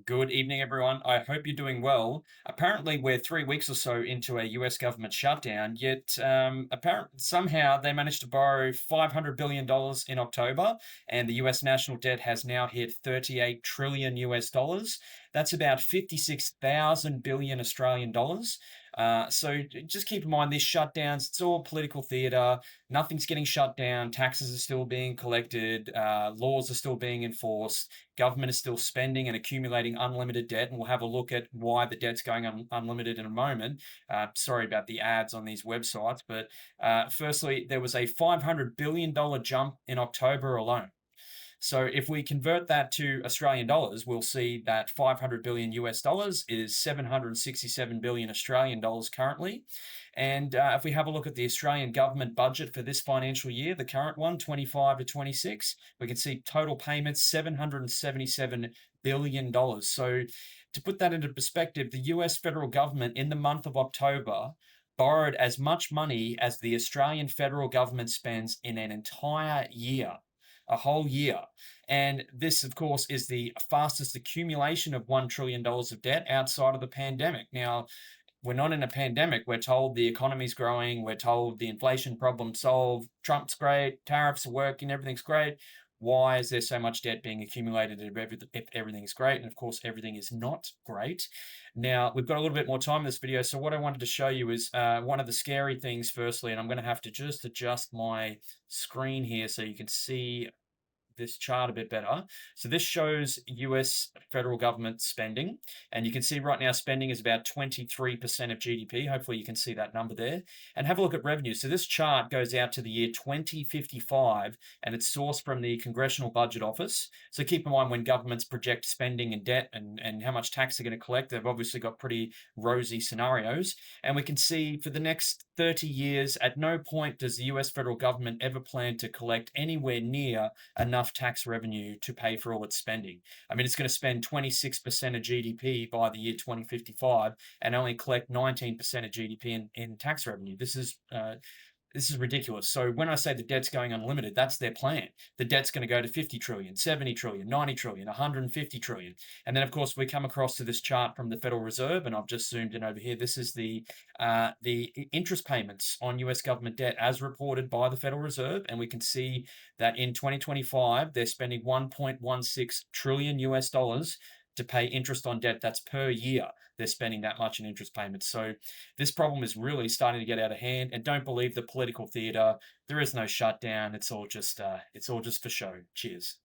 Good evening, everyone. I hope you're doing well. Apparently, we're 3 weeks or so into a US government shutdown, yet apparently somehow they managed to borrow $500 billion in October, and the US national debt has now hit 38 trillion US dollars. That's about 56,000 billion Australian dollars. Just keep in mind these shutdowns, it's all political theatre. Nothing's getting shut down. Taxes are still being collected. Laws are still being enforced. Government is still spending and accumulating unlimited debt, and we'll have a look at why the debt's going unlimited in a moment. Sorry about the ads on these websites, but firstly, there was a $500 billion jump in October alone. So if we convert that to Australian dollars, we'll see that 500 billion US dollars is 767 billion Australian dollars currently. And if we have a look at the Australian government budget for this financial year, the current one, 25 to 26, we can see total payments $777 billion. So to put that into perspective, the US federal government in the month of October borrowed as much money as the Australian federal government spends in an entire year, a whole year. And this, of course, is the fastest accumulation of $1 trillion of debt outside of the pandemic. Now, we're not in a pandemic. We're told the economy's growing. We're told the inflation problem's solved. Trump's great. Tariffs are working. Everything's great. Why is there so much debt being accumulated if everything's great? And of course, everything is not great. Now, we've got a little bit more time in this video. So what I wanted to show you is one of the scary things, firstly, and I'm going to have to just adjust my screen here so you can see this chart a bit better. So this shows US federal government spending, and you can see right now spending is about 23% of GDP. Hopefully you can see that number there. And have a look at revenue. So this chart goes out to the year 2055, and it's sourced from the Congressional Budget Office. So keep in mind when governments project spending and debt and how much tax they're going to collect, they've obviously got pretty rosy scenarios. And we can see for the next 30 years, at no point does the US federal government ever plan to collect anywhere near enough tax revenue to pay for all its spending. I mean, it's going to spend 26% of GDP by the year 2055 and only collect 19% of GDP in tax revenue. This is ridiculous. So when I say the debt's going unlimited, that's their plan. The debt's going to go to 50 trillion, 70 trillion, 90 trillion, 150 trillion. And then, of course, we come across to this chart from the Federal Reserve, and I've just zoomed in over here. This is the interest payments on US government debt as reported by the Federal Reserve. And we can see that in 2025, they're spending 1.16 trillion US dollars to pay interest on debt. That's per year. They're spending that much in interest payments. So this problem is really starting to get out of hand. And don't believe the political theatre. There is no shutdown. It's all just for show. Cheers.